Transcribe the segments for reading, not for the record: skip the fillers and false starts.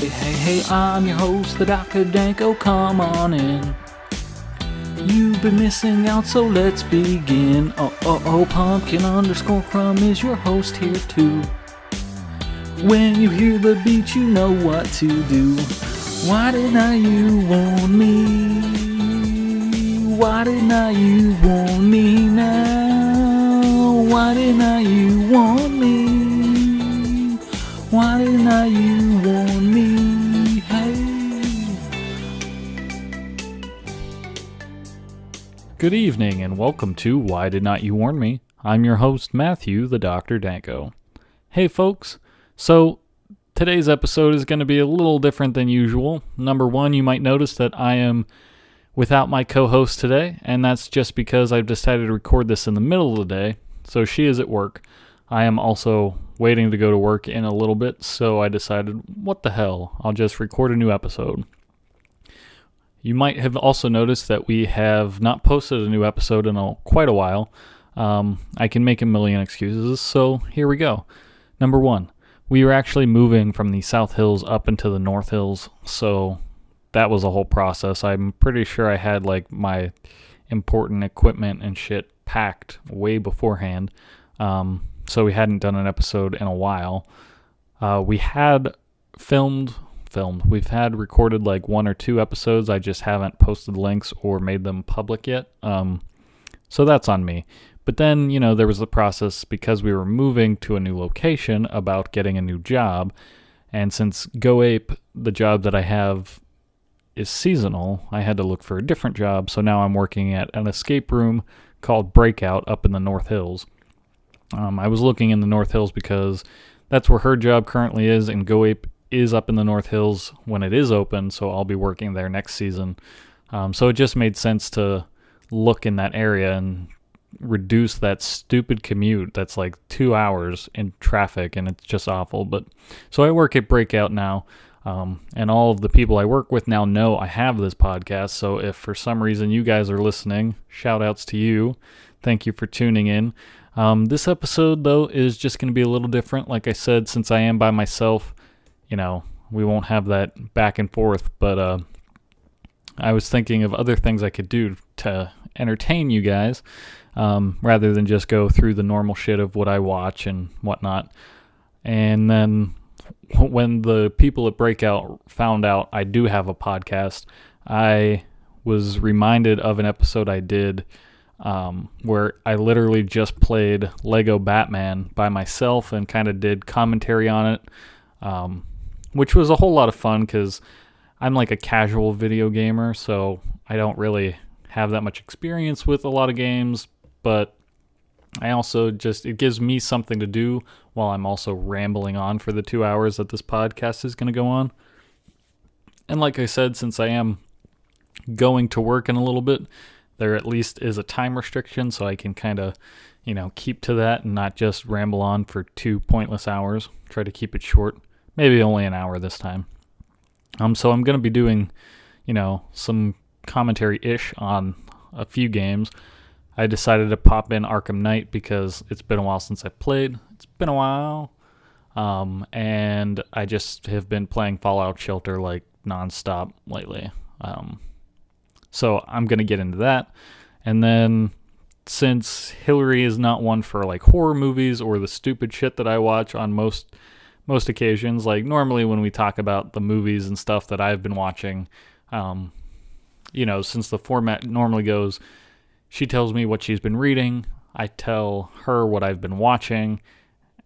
Hey, I'm your host, the Dr. Danko, come on in. You've been missing out, so let's begin. Pumpkin_crumb is your host here too. When you hear the beat, you know what to do. Why didn't you warn me? Why didn't you warn me now? Why didn't you warn me? Why didn't you warn me? Hey. Good evening and welcome to Why Did Not You Warn Me? I'm your host, Matthew, the Dr. Danko. Hey folks, so today's episode is going to be a little different than usual. Number one, you might notice that I am without my co-host today, and that's just because I've decided to record this in the middle of the day, so she is at work. I am also waiting to go to work in a little bit, so I decided, what the hell, I'll just record a new episode. You might have also noticed that we have not posted a new episode in quite a while. I can make a million excuses, so here we go. Number one, we were actually moving from the South Hills up into the North Hills, so that was a whole process. I'm pretty sure I had like my important equipment and shit packed way beforehand. So we hadn't done an episode in a while. We had filmed. We've had recorded like one or two episodes. I just haven't posted links or made them public yet. So that's on me. But then, there was the process because we were moving to a new location about getting a new job. And since Go Ape, the job that I have, is seasonal, I had to look for a different job. So now I'm working at an escape room called Breakout up in the North Hills. I was looking in the North Hills because that's where her job currently is, and Go Ape is up in the North Hills when it is open, so I'll be working there next season. So it just made sense to look in that area and reduce that stupid commute that's like 2 hours in traffic, and it's just awful. But so I work at Breakout now, and all of the people I work with now know I have this podcast, so if for some reason you guys are listening, shout outs to you. Thank you for tuning in. This episode, though, is just going to be a little different. Like I said, since I am by myself, we won't have that back and forth, but I was thinking of other things I could do to entertain you guys, rather than just go through the normal shit of what I watch and whatnot. And then when the people at Breakout found out I do have a podcast, I was reminded of an episode I did where I literally just played Lego Batman by myself and kind of did commentary on it, which was a whole lot of fun because I'm like a casual video gamer, so I don't really have that much experience with a lot of games, but I also it gives me something to do while I'm also rambling on for the 2 hours that this podcast is going to go on. And like I said, since I am going to work in a little bit, there at least is a time restriction, so I can kind of, keep to that and not just ramble on for 2 pointless hours. Try to keep it short, maybe only an hour this time. So I'm going to be doing, some commentary-ish on a few games. I decided to pop in Arkham Knight because it's been a while since I played. It's been a while. And I just have been playing Fallout Shelter like nonstop lately. So I'm going to get into that. And then since Hillary is not one for like horror movies or the stupid shit that I watch on most occasions, like normally when we talk about the movies and stuff that I've been watching, since the format normally goes, she tells me what she's been reading, I tell her what I've been watching,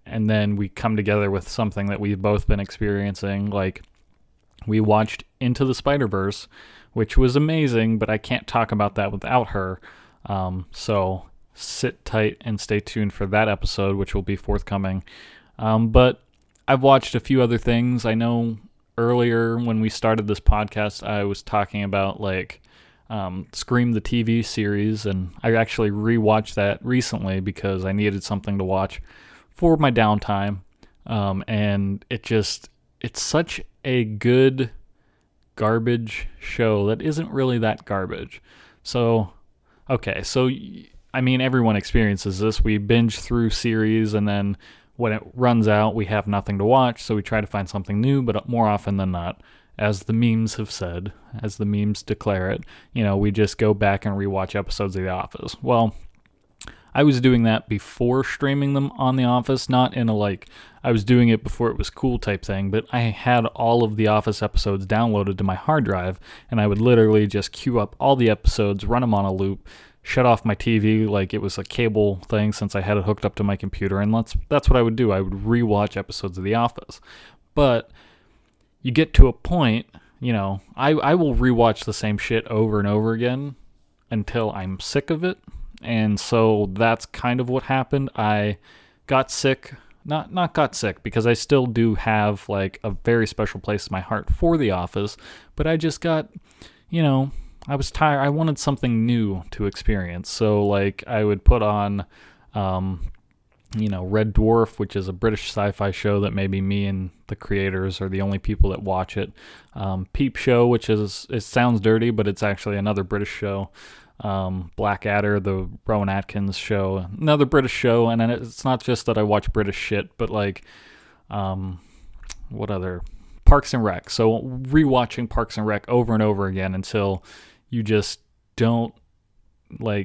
and then we come together with something that we've both been experiencing. Like, we watched Into the Spider-Verse, which was amazing, but I can't talk about that without her. So sit tight and stay tuned for that episode, which will be forthcoming. But I've watched a few other things. I know earlier when we started this podcast, I was talking about Scream the TV series, and I actually rewatched that recently because I needed something to watch for my downtime. And it's such a good garbage show that isn't really that garbage. So, okay, so I mean, everyone experiences this. We binge through series and then when it runs out, we have nothing to watch, so we try to find something new, but more often than not, as the memes have said, as the memes declare it, we just go back and rewatch episodes of The Office. Well, I was doing that before streaming them on The Office, not in a I was doing it before it was cool type thing, but I had all of The Office episodes downloaded to my hard drive, and I would literally just queue up all the episodes, run them on a loop, shut off my TV like it was a cable thing since I had it hooked up to my computer, and that's what I would do. I would rewatch episodes of The Office. But you get to a point, I will rewatch the same shit over and over again until I'm sick of it. And so that's kind of what happened. I got sick, not got sick, because I still do have a very special place in my heart for The Office, but I just got, I was tired. I wanted something new to experience. So I would put on, Red Dwarf, which is a British sci-fi show that maybe me and the creators are the only people that watch it. Peep Show, which it sounds dirty, but it's actually another British show. Blackadder, the Rowan Atkins show, another British show, and it's not just that I watch British shit, but what other? Parks and Rec. So rewatching Parks and Rec over and over again until you just don't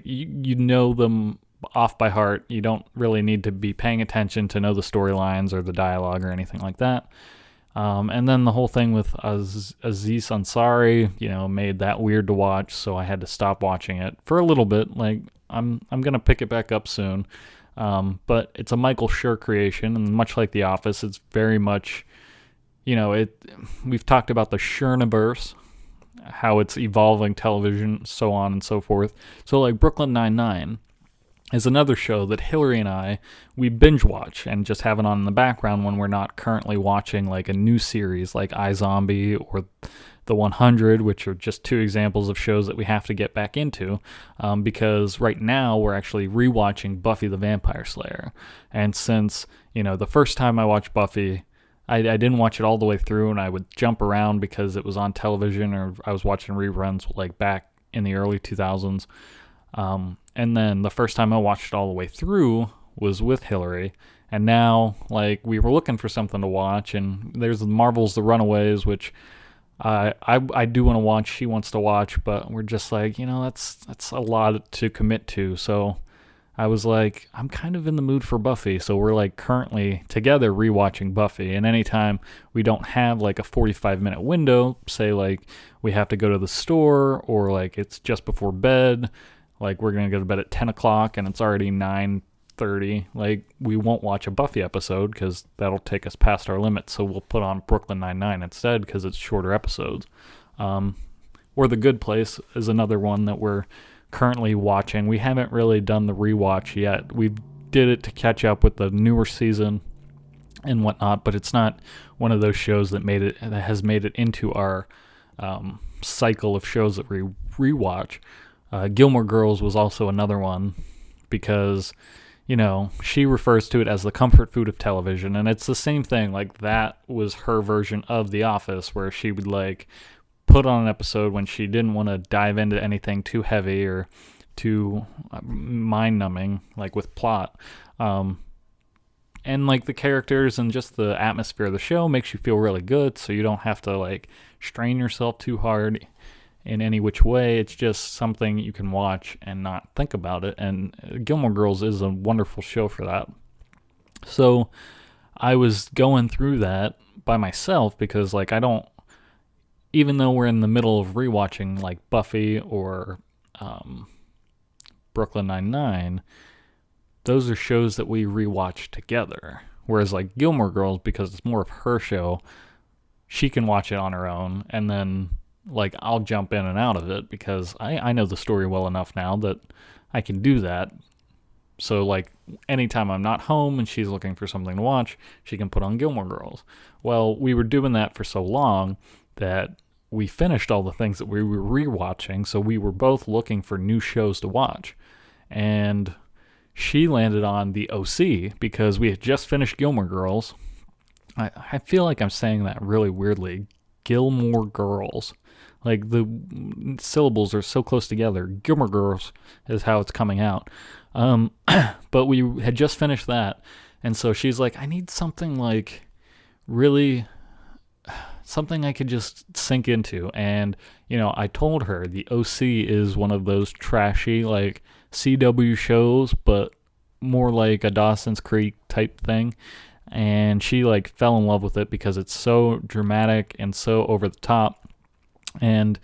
you know them off by heart. You don't really need to be paying attention to know the storylines or the dialogue or anything like that. And then the whole thing with Aziz Ansari, made that weird to watch, so I had to stop watching it for a little bit. I'm gonna pick it back up soon. But it's a Michael Schur creation, and much like The Office, it's very much, we've talked about the Schurniverse, how it's evolving television, so on and so forth. So Brooklyn Nine-Nine is another show that Hillary and we binge watch and just have it on in the background when we're not currently watching a new series like iZombie or The 100, which are just two examples of shows that we have to get back into, because right now we're actually rewatching Buffy the Vampire Slayer. And since, the first time I watched Buffy, I didn't watch it all the way through, and I would jump around because it was on television or I was watching reruns back in the early 2000s. And then the first time I watched it all the way through was with Hillary, and now we were looking for something to watch, and there's Marvel's The Runaways, which I do want to watch. She wants to watch, but we're just that's a lot to commit to. So I was I'm kind of in the mood for Buffy, so we're currently together rewatching Buffy, and anytime we don't have a 45-minute window, say we have to go to the store or it's just before bed. We're going to go to bed at 10 o'clock and it's already 9:30. We won't watch a Buffy episode because that'll take us past our limit. So we'll put on Brooklyn Nine-Nine instead because it's shorter episodes. Or The Good Place is another one that we're currently watching. We haven't really done the rewatch yet. We did it to catch up with the newer season and whatnot, but it's not one of those shows that has made it into our cycle of shows that we rewatch. Gilmore Girls was also another one because, she refers to it as the comfort food of television, and it's the same thing. That was her version of The Office, where she would put on an episode when she didn't want to dive into anything too heavy or too mind-numbing, with plot. And the characters and just the atmosphere of the show makes you feel really good, so you don't have to strain yourself too hard in any which way. It's just something you can watch and not think about it, and Gilmore Girls is a wonderful show for that. So I was going through that by myself because I don't, even though we're in the middle of rewatching Buffy or Brooklyn Nine-Nine, those are shows that we rewatch together. Whereas Gilmore Girls, because it's more of her show, she can watch it on her own, and then I'll jump in and out of it because I know the story well enough now that I can do that. So anytime I'm not home and she's looking for something to watch, she can put on Gilmore Girls. Well, we were doing that for so long that we finished all the things that we were rewatching, so we were both looking for new shows to watch. And she landed on The OC because we had just finished Gilmore Girls. I feel like I'm saying that really weirdly. Gilmore Girls. The syllables are so close together. Gilmore Girls is how it's coming out. But we had just finished that, And so she's like, I need something like really, something I could just sink into. And, I told her the OC is one of those trashy, like, CW shows, but more like a Dawson's Creek type thing. And she, like, fell in love with it because it's so dramatic and so over the top. And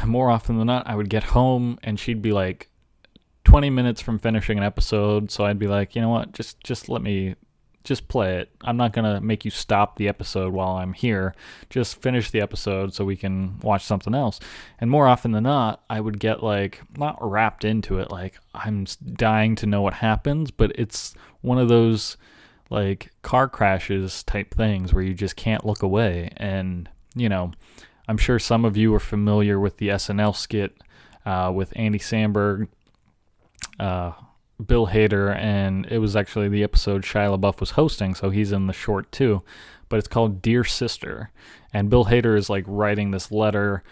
more often than not, I would get home and she'd be like 20 minutes from finishing an episode. So I'd be like, you know what, just let me just play it. I'm not going to make you stop the episode while I'm here. Just finish the episode so we can watch something else. And more often than not, I would get like, not wrapped into it, like I'm dying to know what happens, but it's one of those like car crashes type things where you just can't look away. And, I'm sure some of you are familiar with the SNL skit with Andy Samberg, Bill Hader, and it was actually the episode Shia LaBeouf was hosting, so he's in the short too. But it's called Dear Sister, and Bill Hader is like writing this letter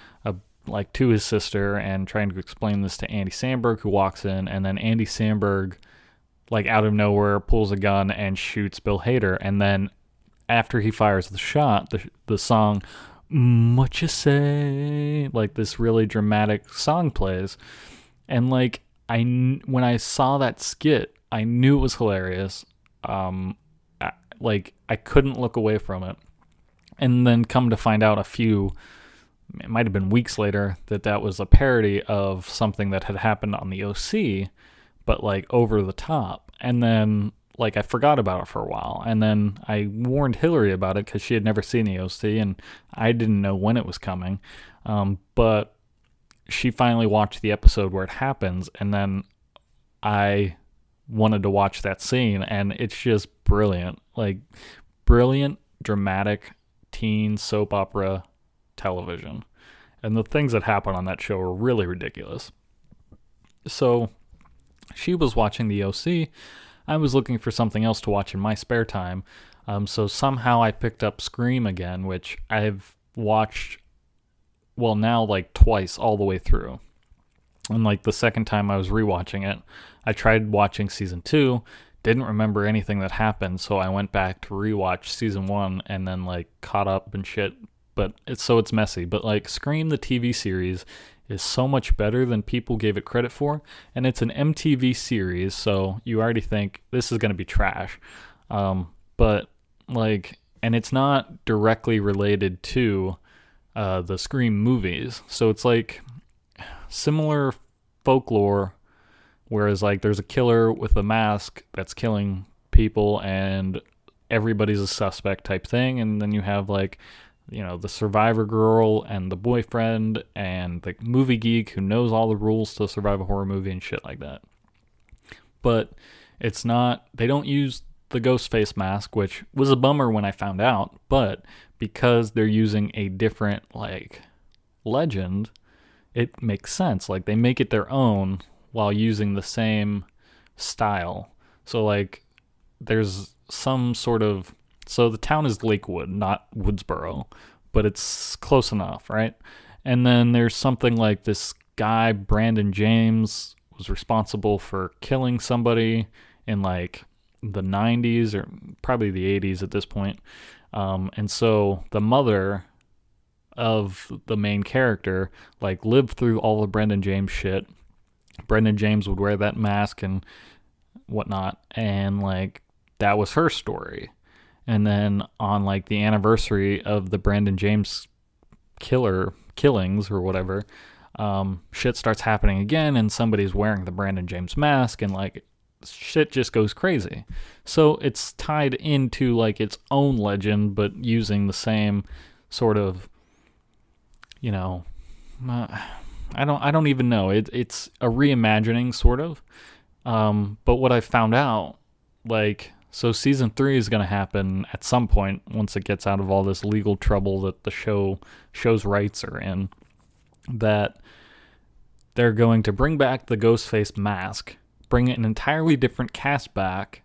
like to his sister and trying to explain this to Andy Samberg, who walks in, and then Andy Samberg, like out of nowhere, pulls a gun and shoots Bill Hader, and then after he fires the shot, the song "What You Say," like this really dramatic song plays, and like when I saw that skit, I knew it was hilarious. I couldn't look away from it. And then come to find out it might have been weeks later, that was a parody of something that had happened on the OC, but like over the top. And then like I forgot about it for a while. And then I warned Hillary about it because she had never seen the OC and I didn't know when it was coming. But she finally watched the episode where it happens, and then I wanted to watch that scene, and it's just brilliant. Like, brilliant, dramatic, teen soap opera television. And the things that happen on that show are really ridiculous. So, she was watching the OC. I was looking for something else to watch in my spare time. So somehow I picked up Scream again, which I've watched now like twice all the way through. And like the second time I was rewatching it, I tried watching season 2, didn't remember anything that happened, so I went back to rewatch season 1 and then like caught up and shit. But it's messy. But like Scream the TV series is so much better than people gave it credit for, and it's an MTV series, so you already think this is going to be trash. But like, and it's not directly related to the Scream movies. So it's like similar folklore, whereas like there's a killer with a mask that's killing people and everybody's a suspect type thing. And then you have like, the survivor girl and the boyfriend and the movie geek who knows all the rules to survive a horror movie and shit like that. But it's not, they don't use the ghost face mask, which was a bummer when I found out, but because they're using a different like legend, it makes sense. Like they make it their own while using the same style. So like there's some sort of, so the town is Lakewood, not Woodsboro, but it's close enough, right? And then there's something like this guy, Brandon James, was responsible for killing somebody in like the 90s or probably the 80s at this point. And so the mother of the main character like lived through all the Brendan James shit. Brendan James would wear that mask and whatnot, and like that was her story. And then on like the anniversary of the Brendan James killings or whatever, shit starts happening again, and somebody's wearing the Brendan James mask, and like shit just goes crazy. So it's tied into like its own legend, but using the same sort of, I don't even know. It's a reimagining sort of. But what I found out, like, so season 3 is going to happen at some point once it gets out of all this legal trouble that the show's rights are in, that they're going to bring back the Ghostface mask, bring an entirely different cast back,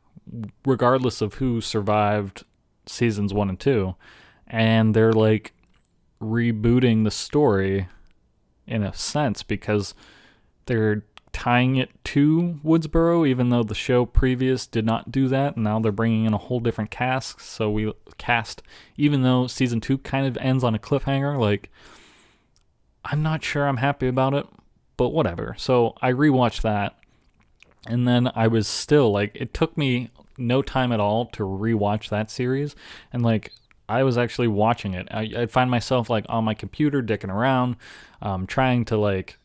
regardless of who survived seasons 1 and 2, and they're like rebooting the story in a sense because they're tying it to Woodsboro, even though the show previous did not do that. And now they're bringing in a whole different cast. So we cast, even though season 2 kind of ends on a cliffhanger, like, I'm not sure I'm happy about it, but whatever. So I rewatched that. And then I was still like, it took me no time at all to rewatch that series. And like, I was actually watching it. I'd find myself like on my computer dicking around, trying to like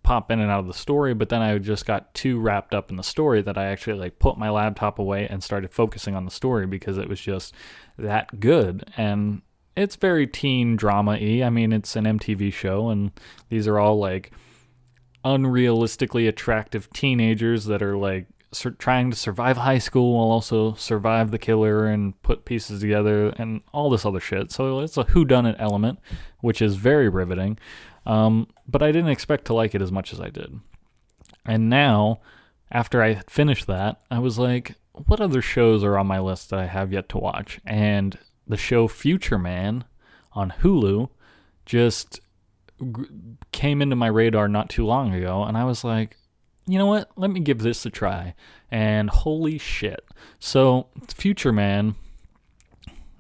pop in and out of the story, but then I just got too wrapped up in the story that I actually like put my laptop away and started focusing on the story because it was just that good. And it's very teen drama-y. I mean, it's an MTV show, and these are all like unrealistically attractive teenagers that are like trying to survive high school while also survive the killer and put pieces together and all this other shit. So it's a whodunit element, which is very riveting. But I didn't expect to like it as much as I did. And now, after I finished that, I was like, what other shows are on my list that I have yet to watch? And the show Future Man on Hulu just came into my radar not too long ago, and I was like, you know what? Let me give this a try. And holy shit. So, Future Man,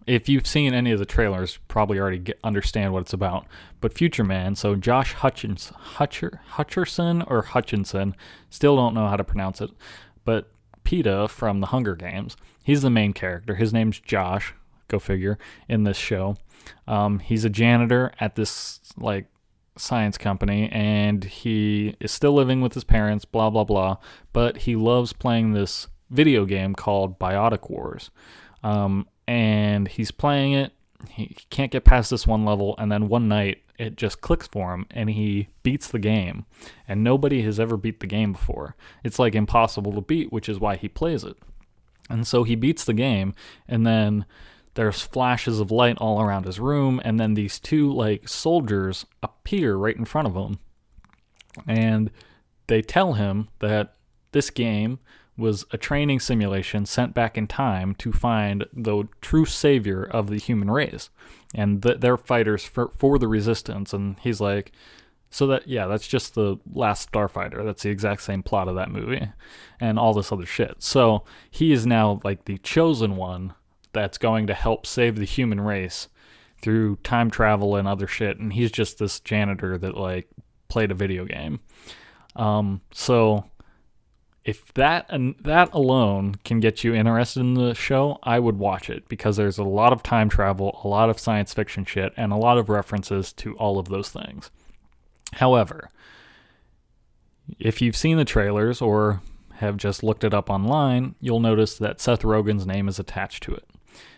if you've seen any of the trailers, probably already understand what it's about. But Future Man, so Josh Hutcherson, still don't know how to pronounce it, but PETA from the Hunger Games, he's the main character. His name's Josh, go figure, in this show. He's a janitor at this, like, science company, and he is still living with his parents, blah, blah, blah, but he loves playing this video game called Biotic Wars. And he's playing it, he can't get past this one level, and then one night it just clicks for him, and he beats the game. And nobody has ever beat the game before. It's like impossible to beat, which is why he plays it. And so he beats the game, and then there's flashes of light all around his room, and then these two, like, soldiers appear right in front of him. And they tell him that this game was a training simulation sent back in time to find the true savior of the human race. And they're fighters for the resistance. And he's like, so that, yeah, that's just the last Starfighter. That's the exact same plot of that movie. And all this other shit. So he is now, like, the chosen one that's going to help save the human race through time travel and other shit. And he's just this janitor that, like, played a video game. So if that alone can get you interested in the show, I would watch it, because there's a lot of time travel, a lot of science fiction shit, and a lot of references to all of those things. However, if you've seen the trailers or have just looked it up online, you'll notice that Seth Rogen's name is attached to it.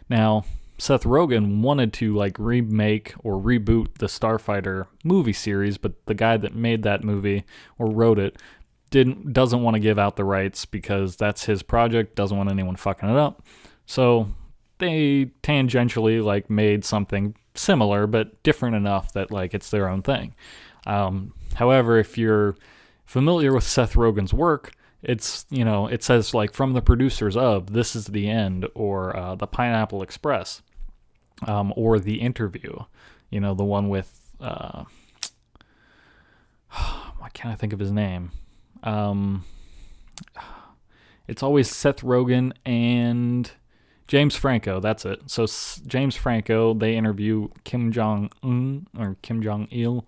Now, Seth Rogen wanted to, like, remake or reboot the Starfighter movie series, but the guy that made that movie or wrote it doesn't want to give out the rights because that's his project, doesn't want anyone fucking it up. So they tangentially, like, made something similar but different enough that, like, it's their own thing. However, if you're familiar with Seth Rogen's work, it's, you know, it says, like, from the producers of This Is the End, or The Pineapple Express, or The Interview, you know, the one with, why can't I think of his name? It's always Seth Rogen and James Franco, that's it. So James Franco, they interview Kim Jong-un, or Kim Jong-il,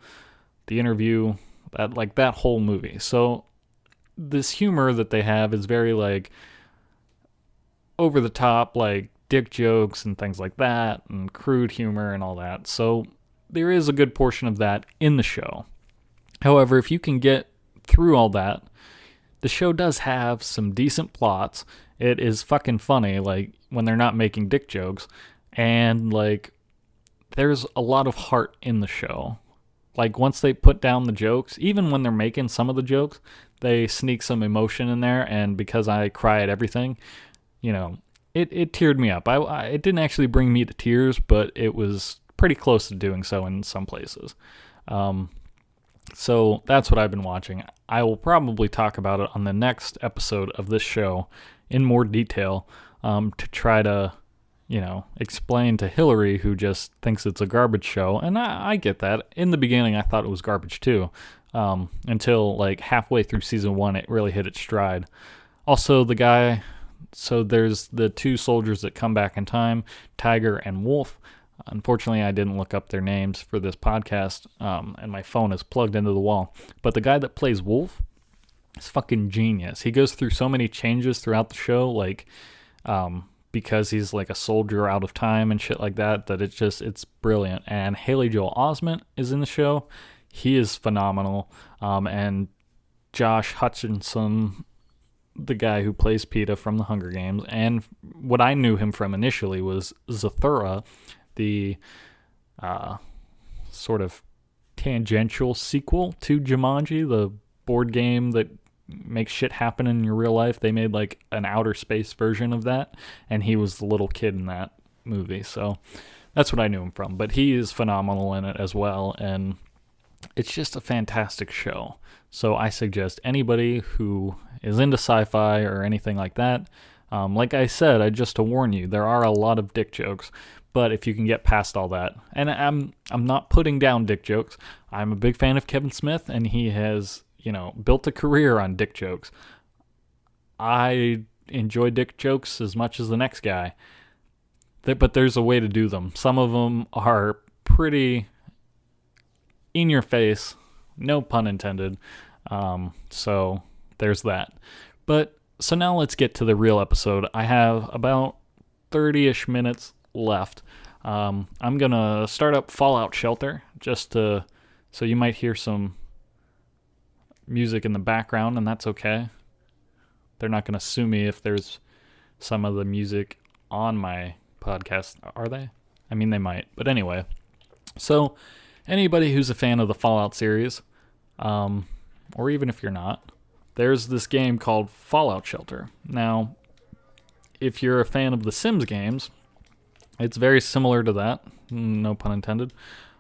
The Interview, that whole movie. So this humor that they have is very, like, over the top, like dick jokes and things like that, and crude humor and all that. So there is a good portion of that in the show. However, if you can get through all that, the show does have some decent plots. It is fucking funny, like, when they're not making dick jokes, and, like, there's a lot of heart in the show. Like, once they put down the jokes, even when they're making some of the jokes, they sneak some emotion in there, and because I cry at everything, you know, it teared me up. It didn't actually bring me to tears, but it was pretty close to doing so in some places. So that's what I've been watching. I will probably talk about it on the next episode of this show in more detail, to try to, you know, explain to Hillary, who just thinks it's a garbage show. And I get that. In the beginning, I thought it was garbage too. until like halfway through season 1. It really hit its stride. Also, so there's the two soldiers that come back in time, Tiger and Wolf. Unfortunately, I didn't look up their names for this podcast, and my phone is plugged into the wall. But the guy that plays Wolf is fucking genius. He goes through so many changes throughout the show, like because he's like a soldier out of time and shit like that, that it's brilliant. And Haley Joel Osment is in the show. He is phenomenal. And Josh Hutcherson, the guy who plays PETA from the Hunger Games, and what I knew him from initially was Zathura, the sort of tangential sequel to Jumanji, the board game that makes shit happen in your real life. They made like an outer space version of that, and he was the little kid in that movie. So that's what I knew him from. But he is phenomenal in it as well, and it's just a fantastic show. So I suggest anybody who is into sci-fi or anything like that, like I said, just to warn you, there are a lot of dick jokes. But if you can get past all that, and I'm not putting down dick jokes. I'm a big fan of Kevin Smith, and he has, built a career on dick jokes. I enjoy dick jokes as much as the next guy. But there's a way to do them. Some of them are pretty in your face, no pun intended. So there's that. So now let's get to the real episode. I have about 30-ish minutes left. I'm gonna start up Fallout Shelter so you might hear some music in the background, and that's okay. They're not gonna sue me if there's some of the music on my podcast, are they? I mean, they might, but anyway. So anybody who's a fan of the Fallout series, or even if you're not, there's this game called Fallout Shelter. Now, if you're a fan of the Sims games, it's very similar to that, no pun intended,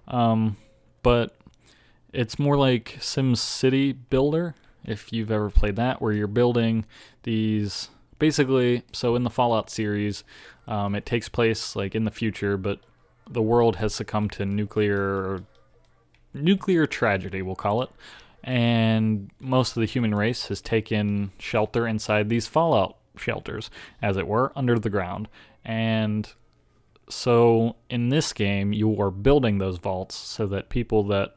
but it's more like Sims City Builder, if you've ever played that, where you're building these, basically, so in the Fallout series, it takes place like in the future, but the world has succumbed to nuclear tragedy, we'll call it, and most of the human race has taken shelter inside these Fallout shelters, as it were, under the ground, and so in this game, you are building those vaults so that people that,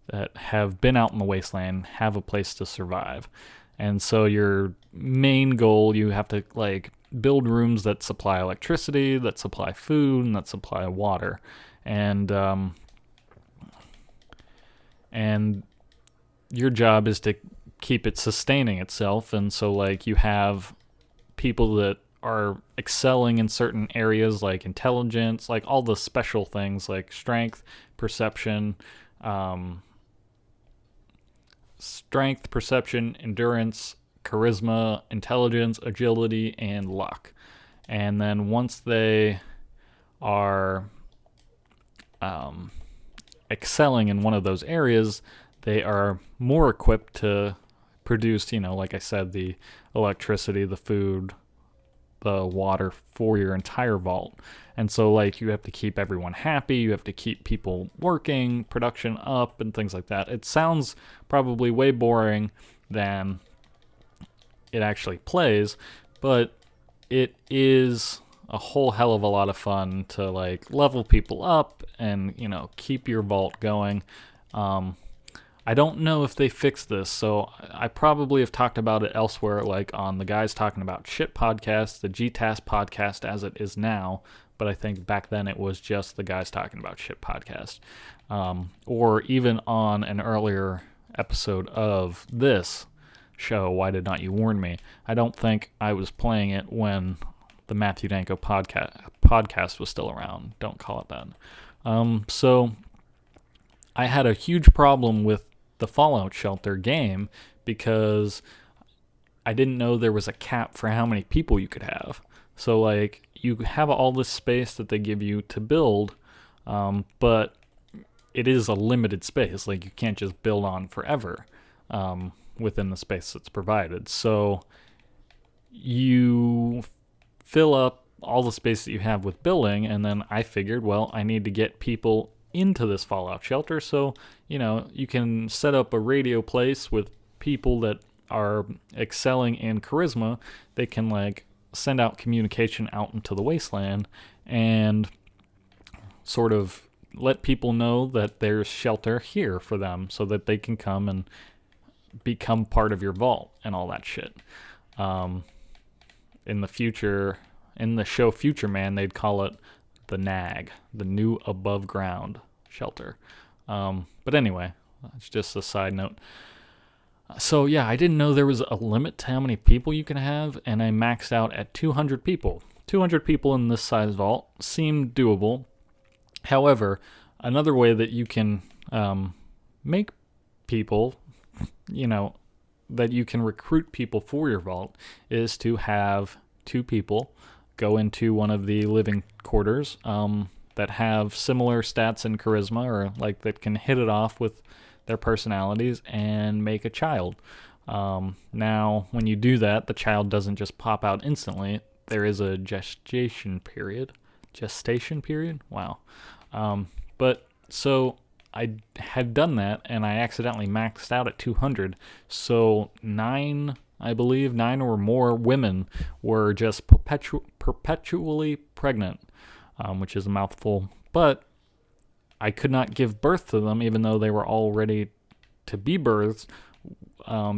that have been out in the wasteland have a place to survive. And so your main goal, you have to like build rooms that supply electricity, that supply food, and that supply water. And your job is to keep it sustaining itself. And so like you have people that are excelling in certain areas like intelligence, like all the special things like strength, perception, endurance, charisma, intelligence, agility, and luck. And then once they are excelling in one of those areas, they are more equipped to produce, like I said, the electricity, the food, the water for your entire vault. And so like you have to keep everyone happy, you have to keep people working, production up, and things like that. It sounds probably way boring than it actually plays, but it is a whole hell of a lot of fun to like level people up and keep your vault going. I don't know if they fixed this, so I probably have talked about it elsewhere, like on the Guys Talking About Shit podcast, the GTAS podcast as it is now, but I think back then it was just the Guys Talking About Shit podcast. Or even on an earlier episode of this show, Why Did Not You Warn Me? I don't think I was playing it when the Matthew Danko podcast was still around. Don't call it that. So I had a huge problem with the Fallout Shelter game because I didn't know there was a cap for how many people you could have. So like you have all this space that they give you to build, but it is a limited space. Like you can't just build on forever within the space that's provided. So you fill up all the space that you have with building, and then I figured, well, I need to get people into this fallout shelter. So, you can set up a radio place with people that are excelling in charisma. They can like send out communication out into the wasteland and sort of let people know that there's shelter here for them so that they can come and become part of your vault and all that shit. In the future, in the show Future Man, they'd call it the NAG, the New Above Ground Shelter. But anyway, that's just a side note. So yeah, I didn't know there was a limit to how many people you can have, and I maxed out at 200 people. 200 people in this size vault seemed doable. However, another way that you can make people, that you can recruit people for your vault is to have 2 people go into one of the living quarters that have similar stats in charisma, or like that can hit it off with their personalities and make a child. Now, when you do that, the child doesn't just pop out instantly. There is a gestation period. Wow. But so I had done that, and I accidentally maxed out at 200. So 9 or more women were just perpetually pregnant, which is a mouthful. But I could not give birth to them, even though they were all ready to be birthed,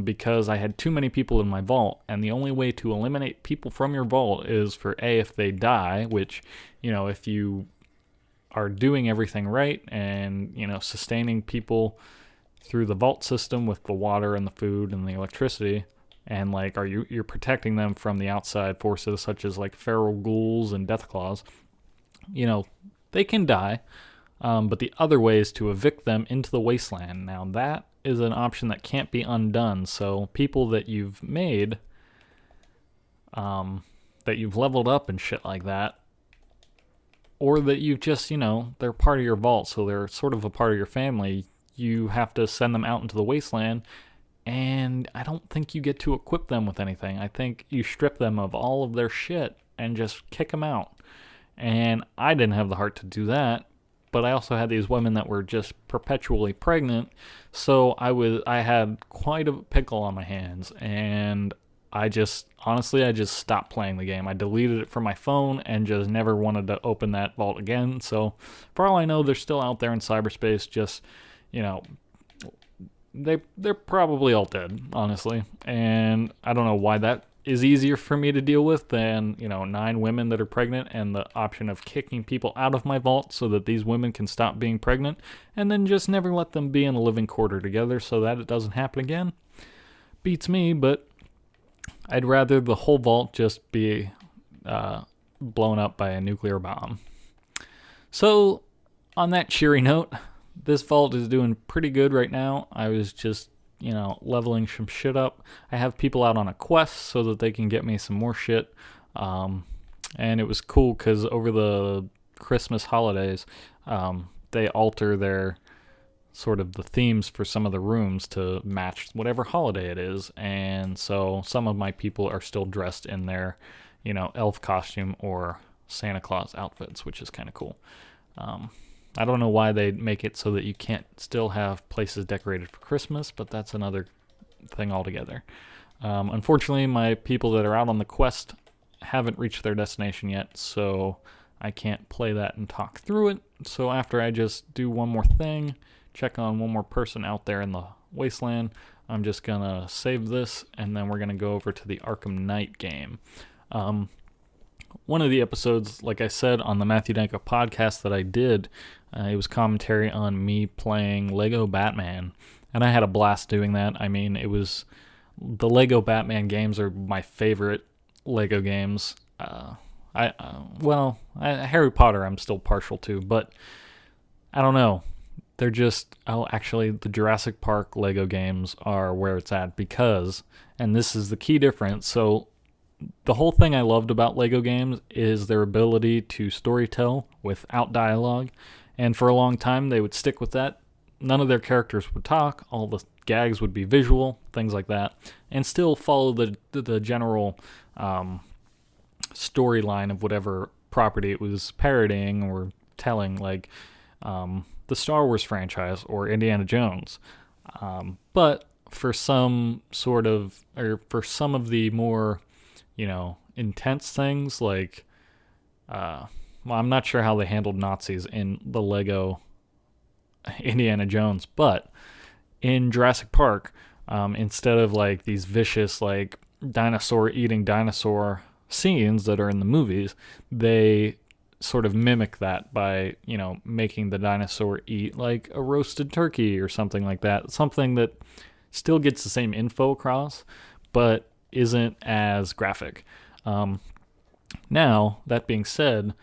because I had too many people in my vault. And the only way to eliminate people from your vault is for if they die, which, if you are doing everything right and, sustaining people through the vault system with the water and the food and the electricity, and like you're protecting them from the outside forces such as like feral ghouls and death claws, they can die. But the other way is to evict them into the wasteland. Now that is an option that can't be undone. So people that you've made, that you've leveled up and shit like that, or that you've just, they're part of your vault, so they're sort of a part of your family, you have to send them out into the wasteland, and I don't think you get to equip them with anything. I think you strip them of all of their shit and just kick them out. And I didn't have the heart to do that, but I also had these women that were just perpetually pregnant, so I had quite a pickle on my hands, and I just stopped playing the game. I deleted it from my phone and just never wanted to open that vault again. So for all I know, they're still out there in cyberspace, just, they're probably all dead, honestly, and I don't know why that is easier for me to deal with than, 9 women that are pregnant, and the option of kicking people out of my vault so that these women can stop being pregnant, and then just never let them be in a living quarter together so that it doesn't happen again. Beats me, but I'd rather the whole vault just be blown up by a nuclear bomb. So, on that cheery note, this vault is doing pretty good right now. I was just leveling some shit up. I have people out on a quest so that they can get me some more shit. And it was cool because over the Christmas holidays, they alter their sort of the themes for some of the rooms to match whatever holiday it is. And so some of my people are still dressed in their, elf costume or Santa Claus outfits, which is kind of cool. I don't know why they make it so that you can't still have places decorated for Christmas, but that's another thing altogether. Unfortunately, my people that are out on the quest haven't reached their destination yet, so I can't play that and talk through it. So after I just do one more thing, check on one more person out there in the wasteland, I'm just going to save this, and then we're going to go over to the Arkham Knight game. One of the episodes, like I said, on the Matthew Danko podcast that I did, it was commentary on me playing Lego Batman, and I had a blast doing that. I mean, the Lego Batman games are my favorite Lego games. Harry Potter I'm still partial to, but I don't know. They're just, actually, the Jurassic Park Lego games are where it's at because, and this is the key difference, so the whole thing I loved about Lego games is their ability to storytell without dialogue, and for a long time they would stick with that. None of their characters would talk, all the gags would be visual, things like that, and still follow the general storyline of whatever property it was parodying or telling. Like, the Star Wars franchise or Indiana Jones. But for some of the more, intense things like, I'm not sure how they handled Nazis in the Lego Indiana Jones, but in Jurassic Park, instead of like these vicious like dinosaur eating dinosaur scenes that are in the movies, they sort of mimic that by, making the dinosaur eat like a roasted turkey or something like that. Something that still gets the same info across, but isn't as graphic. Now, that being said,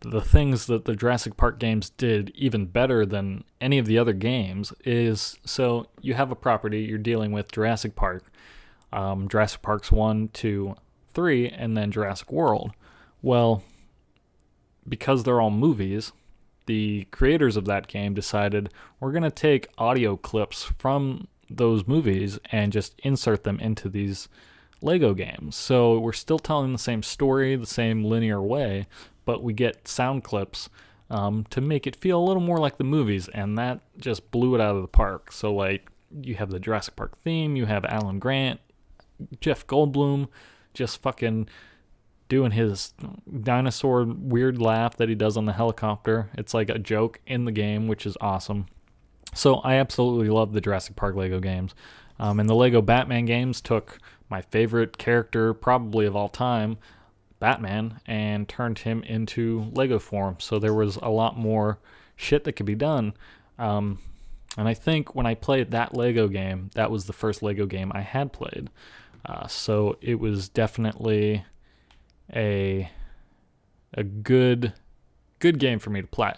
the things that the Jurassic Park games did even better than any of the other games is, so you have a property, you're dealing with Jurassic Park, Jurassic Parks 1, 2, 3, and then Jurassic World. Well, because they're all movies, the creators of that game decided we're going to take audio clips from those movies and just insert them into these Lego games. So we're still telling the same story, the same linear way, but we get sound clips to make it feel a little more like the movies, and that just blew it out of the park. So like, you have the Jurassic Park theme, you have Alan Grant, Jeff Goldblum just fucking doing his dinosaur weird laugh that he does on the helicopter. It's like a joke in the game, which is awesome. So I absolutely love the Jurassic Park Lego games. And the Lego Batman games took my favorite character probably of all time, Batman, and turned him into Lego form. So there was a lot more shit that could be done. And I think when I played that Lego game, that was the first Lego game I had played. So it was definitely a good game for me to play.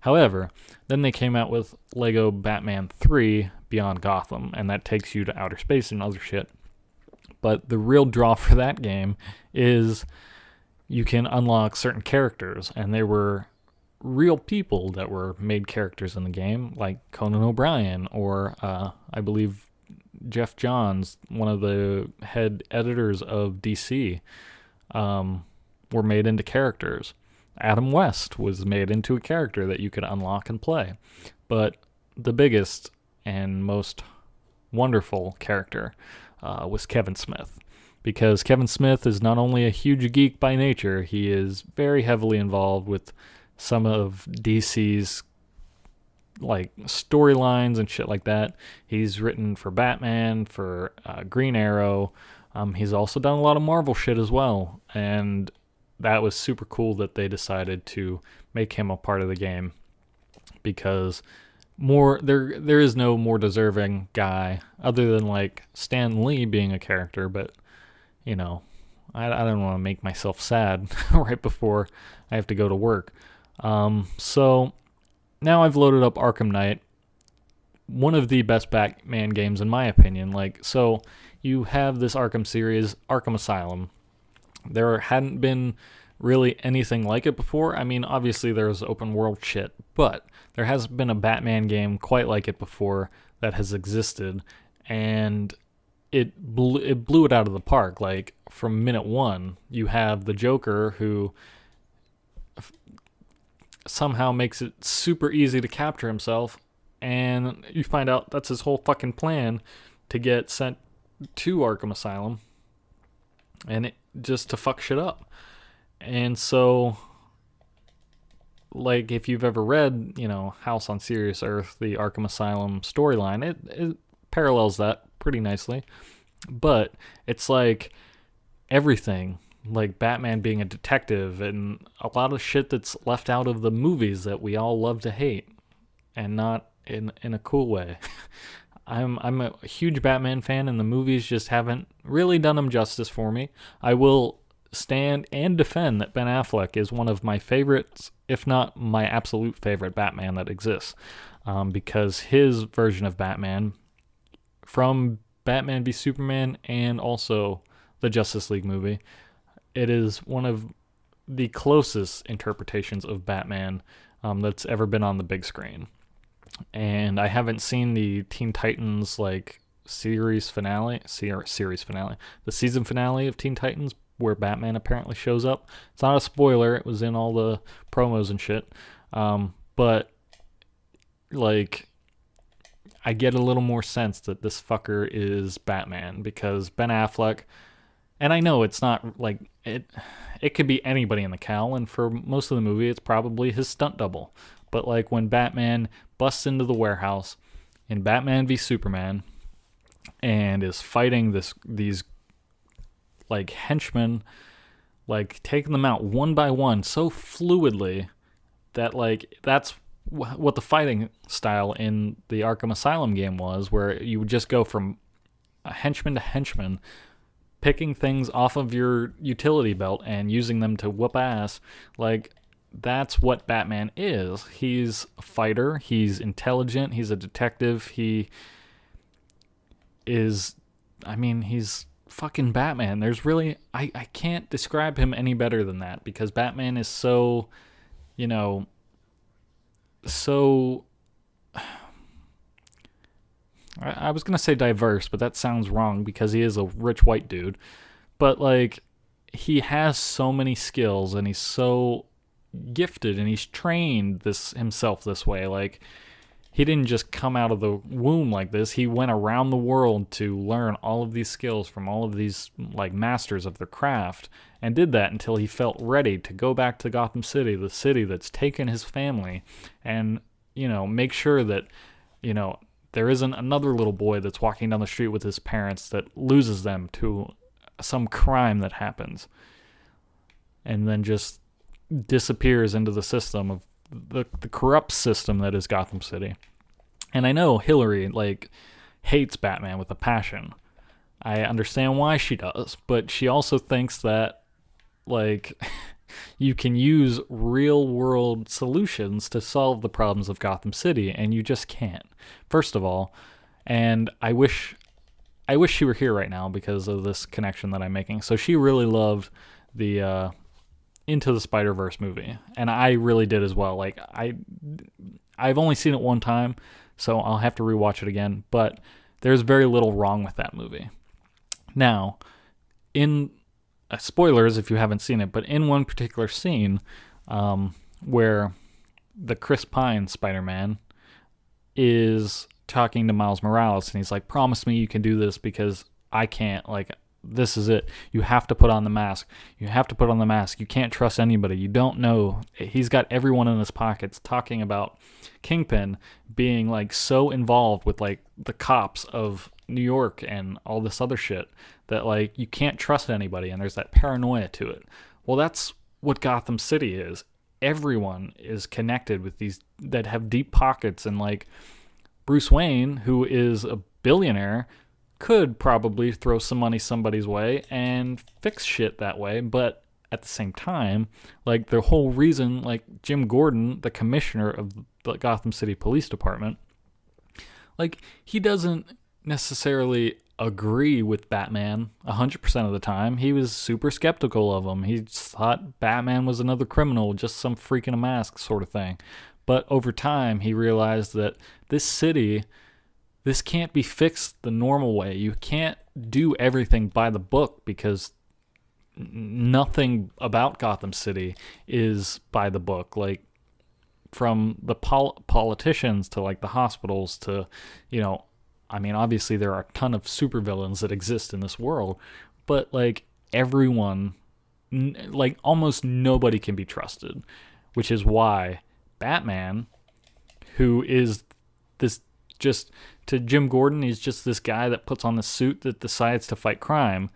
However, then they came out with Lego Batman 3 Beyond Gotham, and that takes you to outer space and other shit. But the real draw for that game is you can unlock certain characters, and they were real people that were made characters in the game, like Conan O'Brien, or I believe Jeff Johns, one of the head editors of DC, were made into characters. Adam West was made into a character that you could unlock and play. But the biggest and most wonderful character was Kevin Smith. Because Kevin Smith is not only a huge geek by nature, he is very heavily involved with some of DC's like storylines and shit like that. He's written for Batman, for Green Arrow. He's also done a lot of Marvel shit as well. And that was super cool that they decided to make him a part of the game, because there is no more deserving guy other than like Stan Lee being a character, but I don't want to make myself sad right before I have to go to work. So now I've loaded up Arkham Knight, one of the best Batman games in my opinion. Like, so you have this Arkham series, Arkham Asylum. There hadn't been really anything like it before. I mean, obviously there's open world shit, but there hasn't been a Batman game quite like it before that has existed, and it blew it out of the park. Like, from minute one, you have the Joker, who somehow makes it super easy to capture himself, and you find out that's his whole fucking plan to get sent to Arkham Asylum, and it just to fuck shit up. And so, like, if you've ever read, House on Serious Earth, the Arkham Asylum storyline, it parallels that pretty nicely. But it's like everything, like Batman being a detective and a lot of shit that's left out of the movies that we all love to hate, and not in a cool way. I'm a huge Batman fan, and the movies just haven't really done him justice for me. I will stand and defend that Ben Affleck is one of my favorites, if not my absolute favorite Batman that exists, because his version of Batman, from Batman v Superman and also the Justice League movie, it is one of the closest interpretations of Batman that's ever been on the big screen. And I haven't seen the Teen Titans series finale, the season finale of Teen Titans, where Batman apparently shows up. It's not a spoiler, it was in all the promos and shit. But like, I get a little more sense that this fucker is Batman, because Ben Affleck, and I know it's not like it could be anybody in the cowl, and for most of the movie it's probably his stunt double. But like when Batman busts into the warehouse in Batman v Superman and is fighting these like henchmen, like taking them out one by one so fluidly that like that's what the fighting style in the Arkham Asylum game was, where you would just go from henchman to henchman, picking things off of your utility belt and using them to whoop ass. Like, that's what Batman is. He's a fighter, he's intelligent, he's a detective, he's fucking Batman. There's really, I can't describe him any better than that, because Batman is so, so, I was going to say diverse, but that sounds wrong because he is a rich white dude. But, like, he has so many skills, and he's so gifted, and he's trained himself this way. Like, he didn't just come out of the womb like this. He went around the world to learn all of these skills from all of these, like, masters of their craft, and did that until he felt ready to go back to Gotham City, the city that's taken his family, and, make sure that, there isn't another little boy that's walking down the street with his parents that loses them to some crime that happens and then just disappears into the system of the corrupt system that is Gotham City. And I know Hillary, like, hates Batman with a passion. I understand why she does, but she also thinks that, like, you can use real-world solutions to solve the problems of Gotham City, and you just can't. First of all, and I wish she were here right now because of this connection that I'm making. So she really loved the Into the Spider-Verse movie, and I really did as well. Like, I've only seen it one time, so I'll have to rewatch it again, but there's very little wrong with that movie. Now, in spoilers if you haven't seen it, but in one particular scene where the Chris Pine Spider-Man is talking to Miles Morales, and he's like, promise me you can do this because I can't. Like, this is it. You have to put on the mask. You have to put on the mask. You can't trust anybody. You don't know. He's got everyone in his pockets, talking about Kingpin being, like, so involved with, like, the cops of New York and all this other shit that, like, you can't trust anybody, and there's that paranoia to it. Well, that's what Gotham City is. Everyone is connected with these that have deep pockets, and, like, Bruce Wayne, who is a billionaire, could probably throw some money somebody's way and fix shit that way, but at the same time, like, the whole reason, like, Jim Gordon, the commissioner of the Gotham City Police Department, like, he doesn't necessarily agree with Batman 100% of the time. He was super skeptical of him. He thought Batman was another criminal, just some freak in a mask sort of thing. But over time, he realized that this city, this can't be fixed the normal way. You can't do everything by the book, because nothing about Gotham City is by the book. Like, from the politicians to, like, the hospitals to, obviously there are a ton of supervillains that exist in this world, but, like, everyone, like, almost nobody can be trusted, which is why Batman, who is this, just to Jim Gordon, he's just this guy that puts on the suit that decides to fight crime,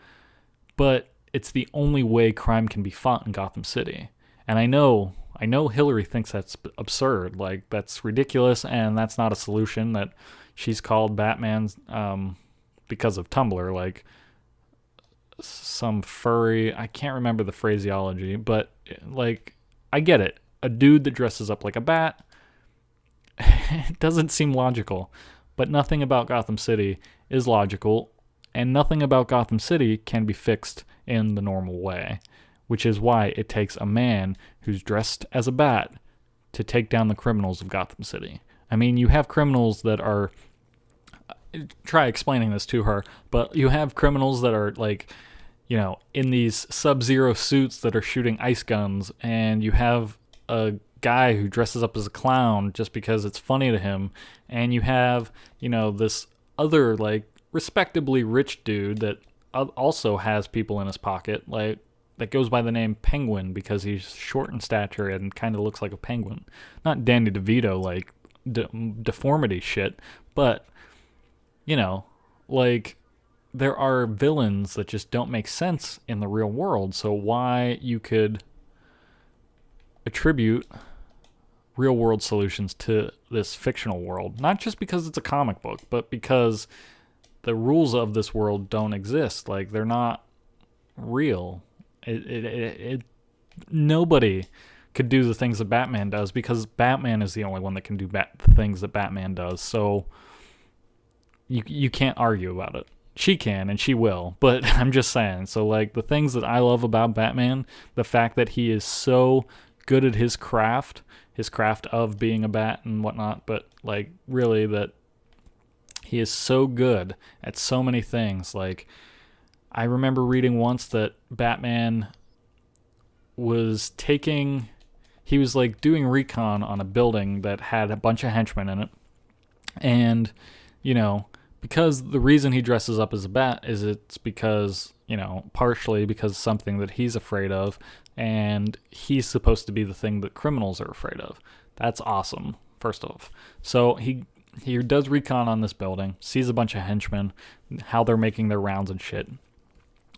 but it's the only way crime can be fought in Gotham City. And I know Hillary thinks that's absurd, like, that's ridiculous, and that's not a solution, that she's called Batman's, because of Tumblr, like, some furry, I can't remember the phraseology, but, like, I get it. A dude that dresses up like a bat, it doesn't seem logical, but nothing about Gotham City is logical, and nothing about Gotham City can be fixed in the normal way, which is why it takes a man who's dressed as a bat to take down the criminals of Gotham City. I mean, you have criminals that are, try explaining this to her, but you have criminals that are, like, in these Sub-Zero suits that are shooting ice guns, and you have a guy who dresses up as a clown just because it's funny to him, and you have, this other, like, respectably rich dude that also has people in his pocket, like, that goes by the name Penguin because he's short in stature and kind of looks like a penguin. Not Danny DeVito, like, deformity shit, but, like, there are villains that just don't make sense in the real world, so why you could attribute real world solutions to this fictional world, not just because it's a comic book, but because the rules of this world don't exist. Like, they're not real. Nobody could do the things that Batman does because Batman is the only one that can do the things that Batman does. So you can't argue about it. She can, and she will, but I'm just saying. So, like, the things that I love about Batman, the fact that he is so good at his craft of being a bat and whatnot, but, like, really that he is so good at so many things. Like, I remember reading once that Batman was like doing recon on a building that had a bunch of henchmen in it, and, because the reason he dresses up as a bat is it's because, partially because something that he's afraid of, and he's supposed to be the thing that criminals are afraid of. That's awesome, first off. So he does recon on this building, sees a bunch of henchmen, how they're making their rounds and shit.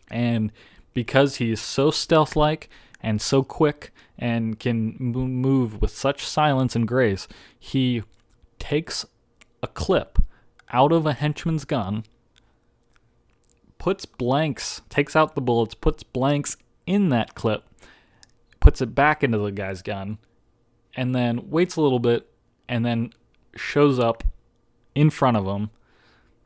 And because he is so stealth-like and so quick and can move with such silence and grace, he takes a clip out of a henchman's gun, takes out the bullets, puts blanks in that clip, puts it back into the guy's gun, and then waits a little bit, and then shows up in front of him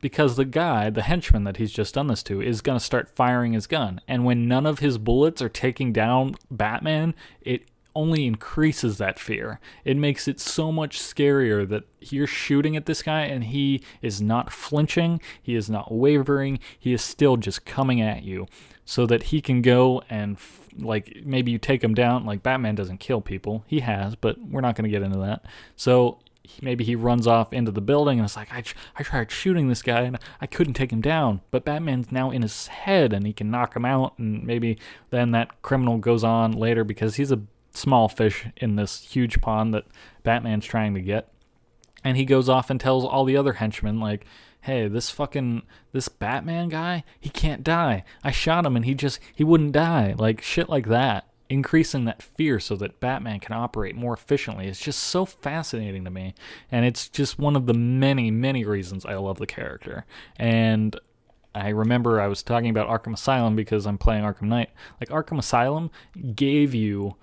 because the henchman that he's just done this to, is going to start firing his gun. And when none of his bullets are taking down Batman, it only increases that fear. It makes it so much scarier that you're shooting at this guy and he is not flinching, he is not wavering, he is still just coming at you, so that he can go and like, maybe you take him down. Like, Batman doesn't kill people, he has, but we're not going to get into that. So maybe he runs off into the building and it's like, I tried shooting this guy and I couldn't take him down, but Batman's now in his head and he can knock him out, and maybe then that criminal goes on later because he's a small fish in this huge pond that Batman's trying to get, and he goes off and tells all the other henchmen, like, hey, this Batman guy, he can't die. I shot him and he wouldn't die. Like, shit like that, increasing that fear so that Batman can operate more efficiently. It's just so fascinating to me, and it's just one of the many, many reasons I love the character. And I remember I was talking about Arkham Asylum because I'm playing Arkham Knight. Like, Arkham Asylum gave you,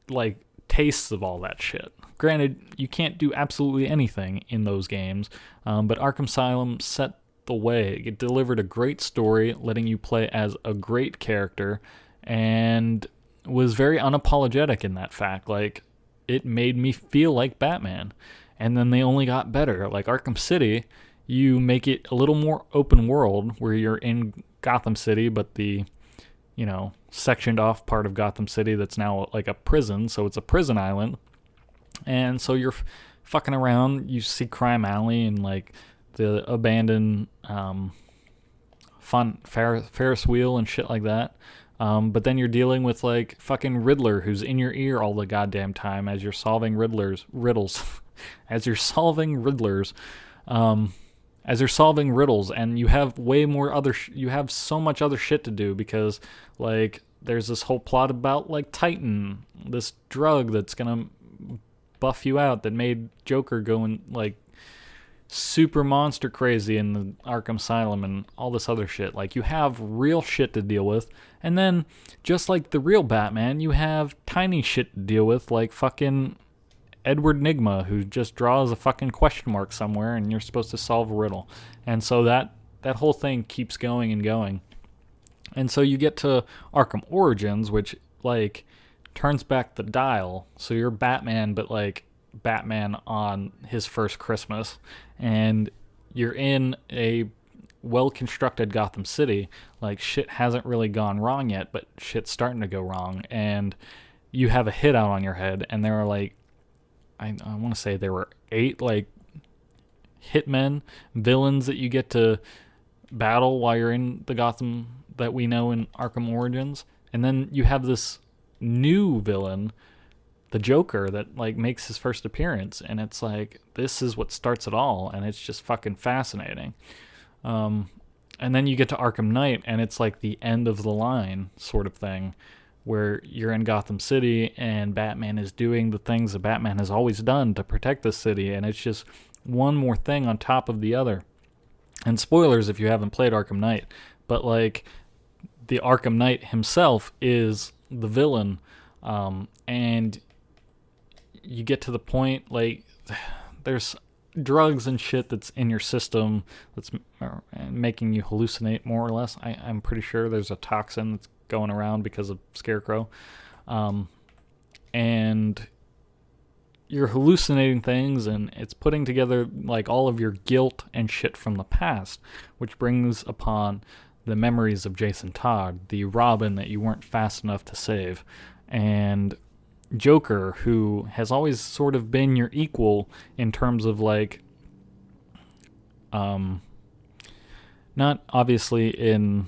like, tastes of all that shit. Granted, you can't do absolutely anything in those games, but Arkham Asylum set the way. It delivered a great story, letting you play as a great character, and was very unapologetic in that fact. Like, it made me feel like Batman. And then they only got better. Like, Arkham City, you make it a little more open world, where you're in Gotham City, but the, sectioned off part of Gotham City that's now like a prison, so it's a prison island. And so you're fucking around, you see Crime Alley and, like, the abandoned Ferris wheel and shit like that. But then you're dealing with, like, fucking Riddler, who's in your ear all the goddamn time as you're solving riddles. As you're solving riddlers. As you're solving riddles, and you have way more you have so much other shit to do because, like, there's this whole plot about, like, Titan, this drug that's gonna buff you out that made Joker go and, like, super monster crazy in the Arkham Asylum and all this other shit. Like, you have real shit to deal with, and then, just like the real Batman, you have tiny shit to deal with, like fucking Edward Nygma, who just draws a fucking question mark somewhere and you're supposed to solve a riddle. And so that whole thing keeps going and going. And so you get to Arkham Origins, which, like, turns back the dial. So you're Batman, but, like, Batman on his first Christmas. And you're in a well-constructed Gotham City. Like, shit hasn't really gone wrong yet, but shit's starting to go wrong. And you have a hit out on your head, and there are like, I want to say there were 8 like hitmen, villains that you get to battle while you're in the Gotham that we know in Arkham Origins. And then you have this new villain, the Joker, that like makes his first appearance, and it's like, this is what starts it all, and it's just fucking fascinating. And then you get to Arkham Knight, and it's like the end of the line sort of thing, where you're in Gotham City and Batman is doing the things that Batman has always done to protect the city, and it's just one more thing on top of the other. And spoilers if you haven't played Arkham Knight, but like the Arkham Knight himself is the villain, and you get to the point like there's drugs and shit that's in your system that's making you hallucinate more or less. I'm pretty sure there's a toxin that's going around because of Scarecrow, and you're hallucinating things, and it's putting together like all of your guilt and shit from the past, which brings upon the memories of Jason Todd, the Robin that you weren't fast enough to save, and Joker, who has always sort of been your equal in terms of like, not obviously in,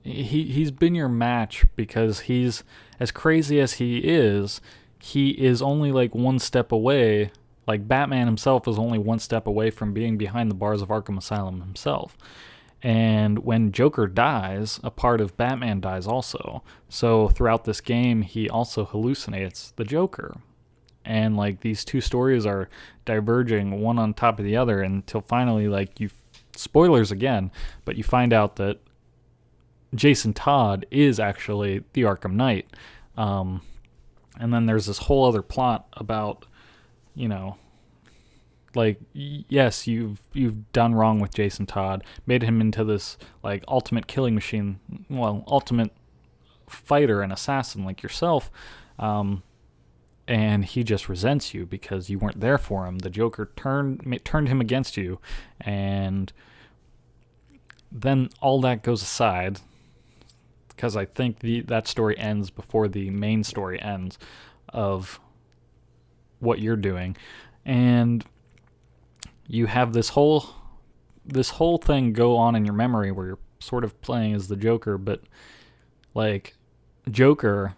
he's been your match because he's, as crazy as he is only like one step away, like Batman himself is only one step away from being behind the bars of Arkham Asylum himself. And when Joker dies, a part of Batman dies also. So throughout this game, he also hallucinates the Joker. And like these two stories are diverging one on top of the other until finally, like, spoilers again, but you find out that Jason Todd is actually the Arkham Knight. And then there's this whole other plot about, you know, like, yes, you've done wrong with Jason Todd, made him into this like ultimate killing machine, well, ultimate fighter and assassin like yourself, and he just resents you because you weren't there for him. The Joker turned him against you, and then all that goes aside because I think that story ends before the main story ends of what you're doing, and you have this whole thing go on in your memory where you're sort of playing as the Joker, but like Joker,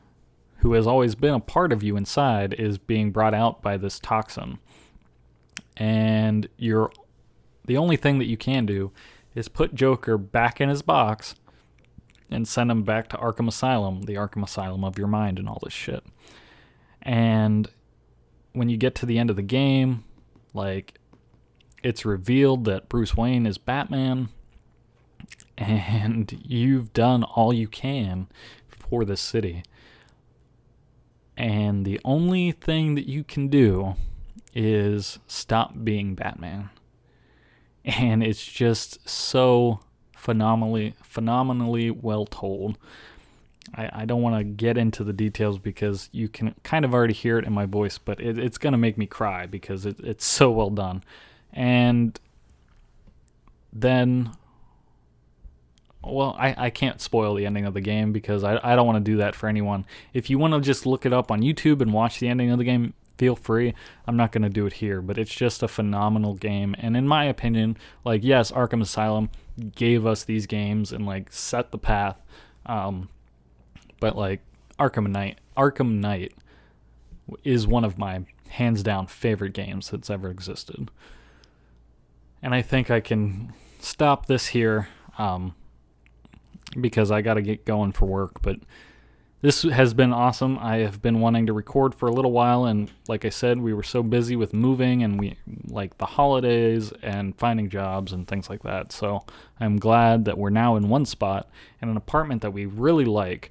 who has always been a part of you inside, is being brought out by this toxin. And the only thing that you can do is put Joker back in his box and send him back to Arkham Asylum, the Arkham Asylum of your mind and all this shit. And when you get to the end of the game, like, it's revealed that Bruce Wayne is Batman, and you've done all you can for this city. And the only thing that you can do is stop being Batman. And it's just so phenomenally well told. I don't want to get into the details because you can kind of already hear it in my voice, but it's going to make me cry because it's so well done. And then, well, I can't spoil the ending of the game because I don't want to do that for anyone. If you want to just look it up on YouTube and watch the ending of the game, feel free. I'm not going to do it here, but it's just a phenomenal game. And in my opinion, like, yes, Arkham Asylum gave us these games and like set the path. But like Arkham Knight is one of my hands down favorite games that's ever existed. And I think I can stop this here because I got to get going for work. But this has been awesome. I have been wanting to record for a little while, and like I said, we were so busy with moving and we like the holidays and finding jobs and things like that. So I'm glad that we're now in one spot in an apartment that we really like,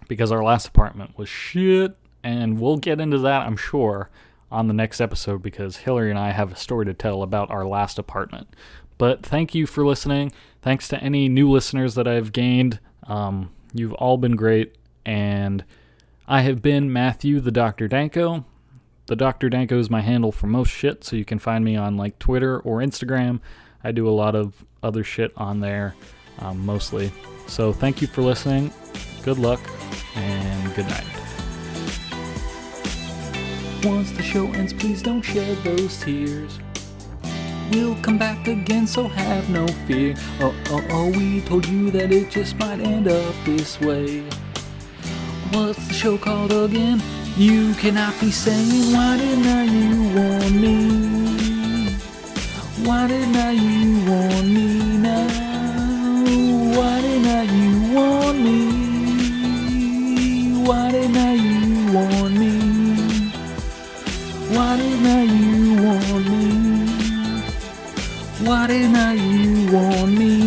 because our last apartment was shit, and we'll get into that, I'm sure, on the next episode because Hillary and I have a story to tell about our last apartment. But thank you for listening. Thanks to any new listeners that I've gained. You've all been great, and I have been Matthew the Dr. Danko. The Dr. Danko is my handle for most shit, so you can find me on like Twitter or Instagram. I do a lot of other shit on there, mostly. So thank you for listening. Good luck, and good night. Once the show ends, please don't shed those tears. We'll come back again, so have no fear. Oh, we told you that it just might end up this way. What's the show called again? You cannot be saying, why didn't you warn me? Why didn't you warn me now? Why didn't you warn me? Why didn't you warn me? Why didn't you warn me? Why didn't you warn me?